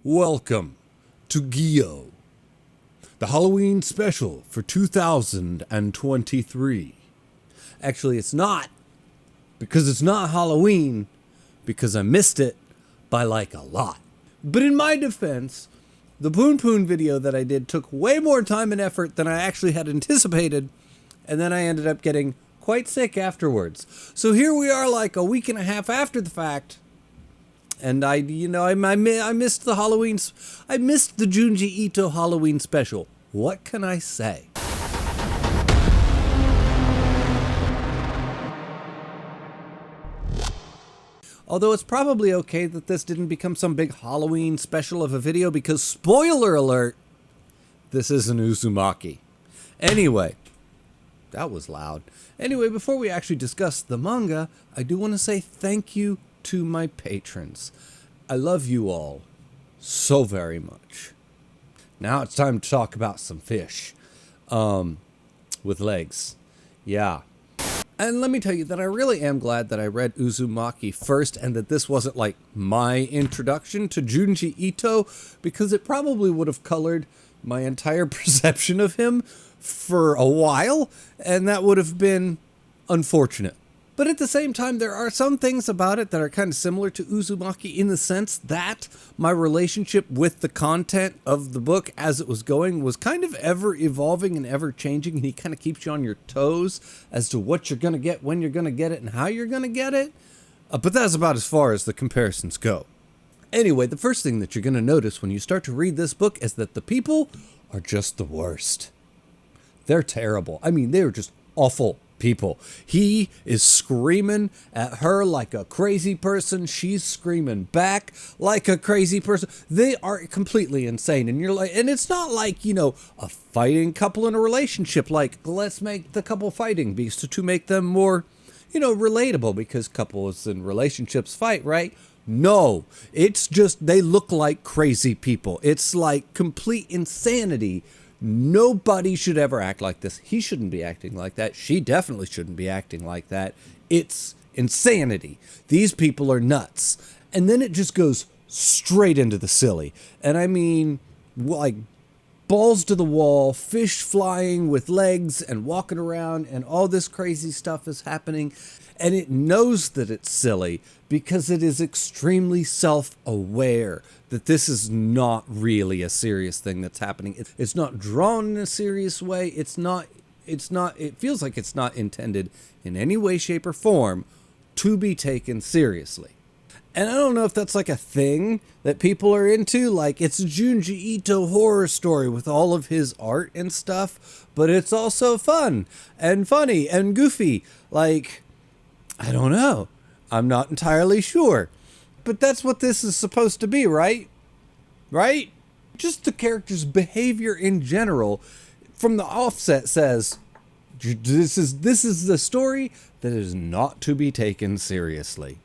Welcome to Gyo, the Halloween special for 2023. Actually, it's not, because it's not Halloween, because I missed it by like a lot. But in my defense, the Poon Poon video that I did took way more time and effort than I actually had anticipated, and then I ended up getting quite sick afterwards. So here we are like a week and a half after the fact, and I missed the I missed the Junji Ito Halloween special. What can I say? Although it's probably okay that this didn't become some big Halloween special of a video because, spoiler alert, this is an Uzumaki. Anyway, that was loud. Anyway, before we actually discuss the manga, I do want to say thank you to my patrons. I love you all so very much. Now it's time to talk about some fish. With legs. Yeah. And let me tell you that I really am glad that I read Uzumaki first and that this wasn't like my introduction to Junji Ito, because it probably would have colored my entire perception of him for a while, and that would have been unfortunate. But at the same time, there are some things about it that are kind of similar to Uzumaki in the sense that my relationship with the content of the book as it was going was kind of ever evolving and ever changing, and he kind of keeps you on your toes as to what you're going to get, when you're going to get it, and how you're going to get it. But that's about as far as the comparisons go. Anyway, the first thing that you're going to notice when you start to read this book is that the people are just the worst. They're terrible. I mean, they're just awful people. He is screaming at her like a crazy person. She's screaming back like a crazy person. They are completely insane. And you're like, and it's not like, you know, a fighting couple in a relationship. Like, let's make the couple fighting beasts to make them more, you know, relatable, because couples in relationships fight, right? No, it's just they look like crazy people. It's like complete insanity. Nobody should ever act like this. He shouldn't be acting like that. She definitely shouldn't be acting like that. It's insanity. These people are nuts. And then it just goes straight into the silly. And I mean, like, balls to the wall, fish flying with legs and walking around, and all this crazy stuff is happening. And it knows that it's silly because it is extremely self-aware that this is not really a serious thing that's happening. It's not drawn in a serious way. It feels like it's not intended in any way, shape, or form to be taken seriously. And I don't know if that's like a thing that people are into, like it's a Junji Ito horror story with all of his art and stuff, but it's also fun and funny and goofy. Like, I don't know. I'm not entirely sure. But that's what this is supposed to be, right? Right? Just the character's behavior in general from the offset says this is the story that is not to be taken seriously.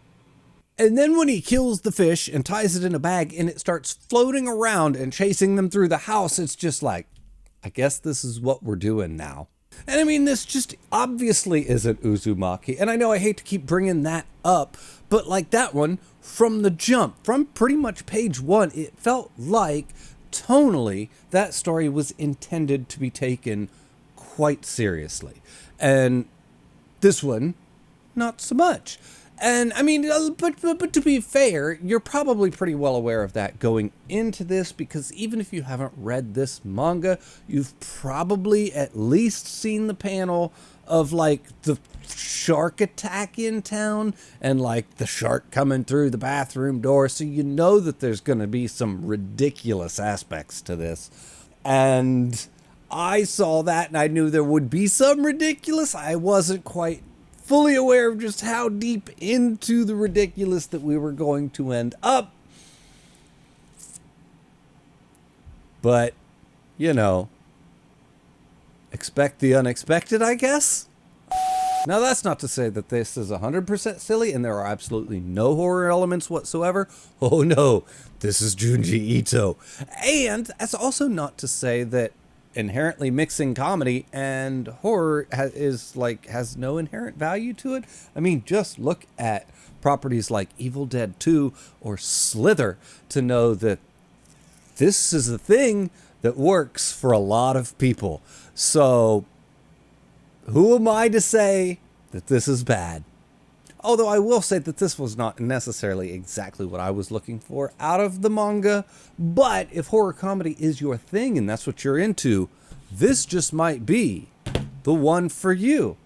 And then when he kills the fish and ties it in a bag and it starts floating around and chasing them through the house, it's just like, I guess this is what we're doing now. And I mean, this just obviously isn't Uzumaki. And I know I hate to keep bringing that up, but like that one, from the jump, from pretty much page one, it felt like tonally that story was intended to be taken quite seriously. And this one, not so much. And I mean, but to be fair, you're probably pretty well aware of that going into this, because even if you haven't read this manga, you've probably at least seen the panel of like the shark attack in town and like the shark coming through the bathroom door. So you know that there's going to be some ridiculous aspects to this. And I saw that and I knew there would be some ridiculous. I wasn't quite fully aware of just how deep into the ridiculous that we were going to end up. But, you know, expect the unexpected, I guess? Now, that's not to say that this is 100% silly and there are absolutely no horror elements whatsoever. Oh no, this is Junji Ito. And that's also not to say that inherently mixing comedy and horror has no inherent value to it. I mean, just look at properties like Evil Dead 2 or Slither to know that this is a thing that works for a lot of people. So who am I to say that this is bad? Although I will say that this was not necessarily exactly what I was looking for out of the manga. But if horror comedy is your thing and that's what you're into, this just might be the one for you.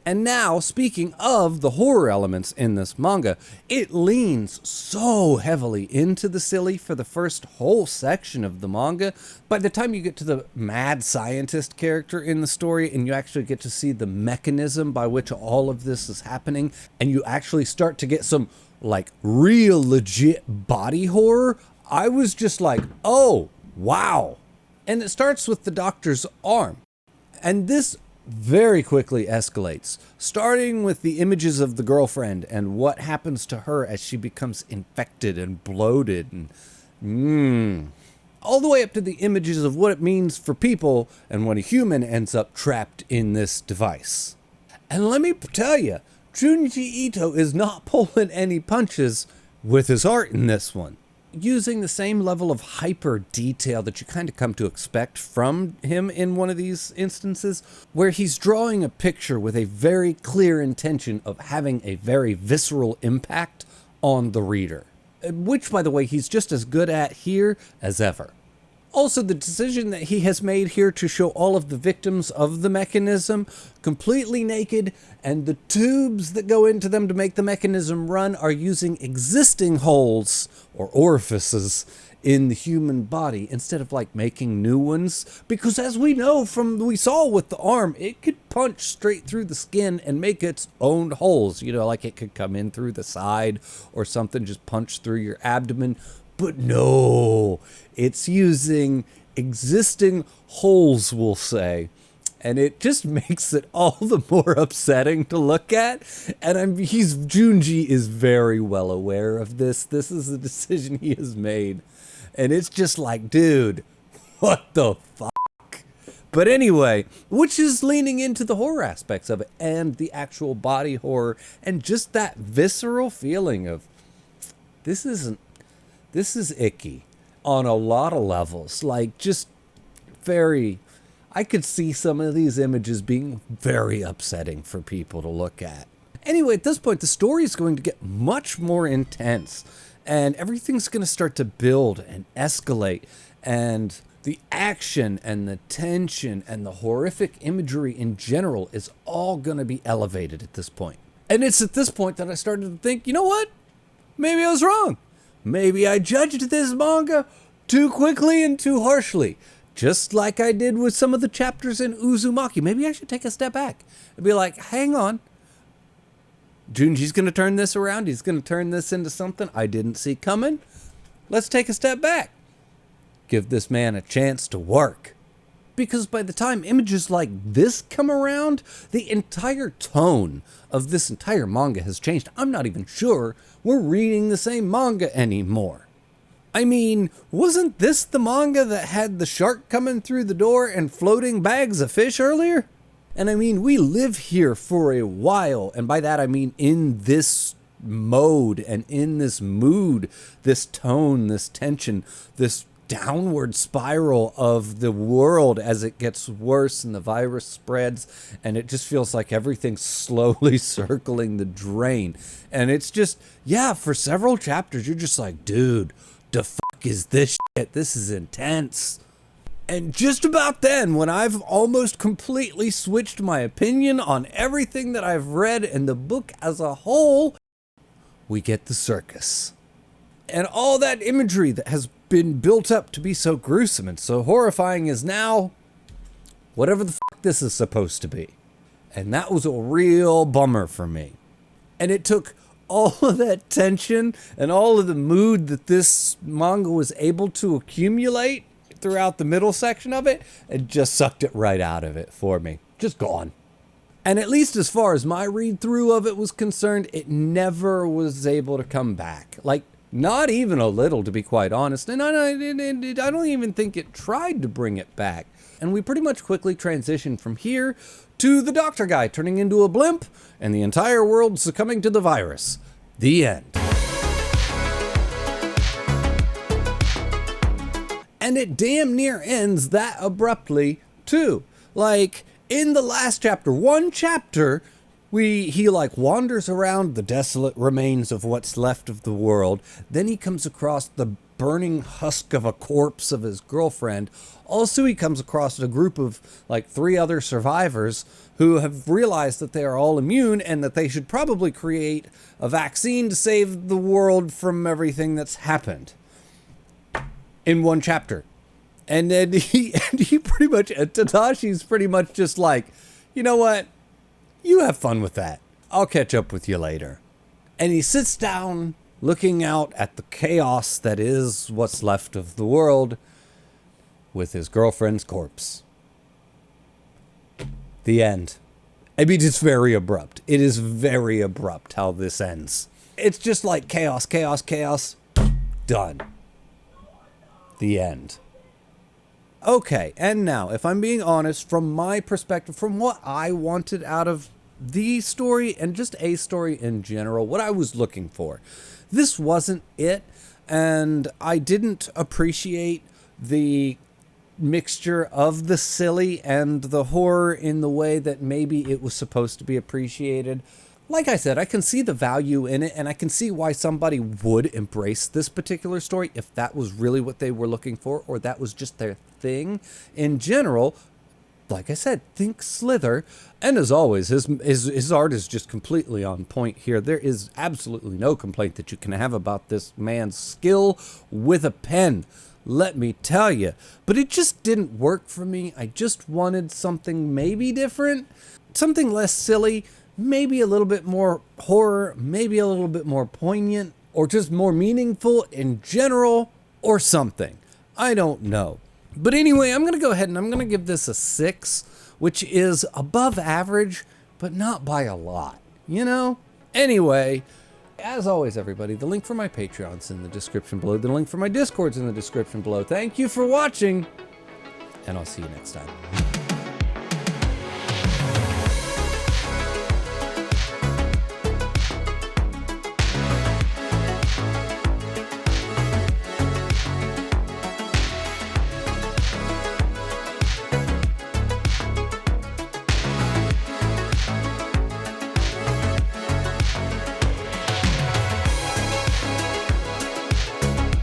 And now, speaking of the horror elements in this manga, it leans so heavily into the silly for the first whole section of the manga. By the time you get to the mad scientist character in the story and you actually get to see the mechanism by which all of this is happening, and you actually start to get some like real legit body horror, I was just like, oh, wow. And it starts with the doctor's arm. And this very quickly escalates, starting with the images of the girlfriend and what happens to her as she becomes infected and bloated, and all the way up to the images of what it means for people and when a human ends up trapped in this device. And let me tell you, Junji Ito is not pulling any punches with his art in this one. Using the same level of hyper detail that you kind of come to expect from him in one of these instances, where he's drawing a picture with a very clear intention of having a very visceral impact on the reader, which, by the way, he's just as good at here as ever. Also, the decision that he has made here to show all of the victims of the mechanism completely naked, and the tubes that go into them to make the mechanism run are using existing holes or orifices in the human body instead of like making new ones, because as we know from we saw with the arm, it could punch straight through the skin and make its own holes, you know, like it could come in through the side or something, just punch through your abdomen. But no, it's using existing holes, we'll say, and it just makes it all the more upsetting to look at. And Junji is very well aware of this. This is a decision he has made, and it's just like, dude, what the fuck? But anyway, which is leaning into the horror aspects of it and the actual body horror and just that visceral feeling of this is icky on a lot of levels. Like, just I could see some of these images being very upsetting for people to look at. Anyway, at this point, the story is going to get much more intense, and everything's going to start to build and escalate, and the action and the tension and the horrific imagery in general is all going to be elevated at this point. And it's at this point that I started to think, you know what? Maybe I was wrong. Maybe I judged this manga too quickly and too harshly, just like I did with some of the chapters in Uzumaki. Maybe I should take a step back and be like, hang on. Junji's going to turn this around. He's going to turn this into something I didn't see coming. Let's take a step back. Give this man a chance to work. Because by the time images like this come around, the entire tone of this entire manga has changed. I'm not even sure we're reading the same manga anymore. I mean, wasn't this the manga that had the shark coming through the door and floating bags of fish earlier? And I mean, we live here for a while, and by that I mean in this mode and in this mood, this tone, this tension, this downward spiral of the world as it gets worse and the virus spreads, and it just feels like everything's slowly circling the drain. And it's just, yeah, for several chapters you're just like, dude, the fuck is this shit? This is intense. And just about then, when I've almost completely switched my opinion on everything that I've read and the book as a whole, we get the circus. And all that imagery that has been built up to be so gruesome and so horrifying is now whatever the fuck this is supposed to be. And that was a real bummer for me. And it took all of that tension and all of the mood that this manga was able to accumulate throughout the middle section of it and just sucked it right out of it for me. Just gone. And at least as far as my read through of it was concerned, it never was able to come back. Like, not even a little, to be quite honest. And I don't even think it tried to bring it back. And we pretty much quickly transitioned from here to the doctor guy turning into a blimp and the entire world succumbing to the virus. The end. And it damn near ends that abruptly, too. Like, in the last chapter, one chapter, he like wanders around the desolate remains of what's left of the world. Then he comes across the burning husk of a corpse of his girlfriend. Also, he comes across a group of like 3 other survivors who have realized that they are all immune and that they should probably create a vaccine to save the world from everything that's happened. In one chapter. And then he pretty much, Tadashi's pretty much just like, you know what? You have fun with that. I'll catch up with you later. And he sits down looking out at the chaos that is what's left of the world with his girlfriend's corpse. The end. I mean, it's very abrupt. It is very abrupt how this ends. It's just like chaos, chaos, chaos. Done. The end. Okay, and now, if I'm being honest, from my perspective, from what I wanted out of the story and just a story in general, what I was looking for, this wasn't it, and I didn't appreciate the mixture of the silly and the horror in the way that maybe it was supposed to be appreciated. Like I said, I can see the value in it, and I can see why somebody would embrace this particular story if that was really what they were looking for, or that was just their thing. In general, like I said, think Slither. And as always, his art is just completely on point here. There is absolutely no complaint that you can have about this man's skill with a pen. Let me tell you. But it just didn't work for me. I just wanted something maybe different, something less silly, maybe a little bit more horror, maybe a little bit more poignant, or just more meaningful in general, or something. I don't know. But anyway, I'm going to go ahead and I'm going to give this a 6, which is above average, but not by a lot, you know? Anyway, as always, everybody, the link for my Patreon's in the description below. The link for my Discord's in the description below. Thank you for watching, and I'll see you next time.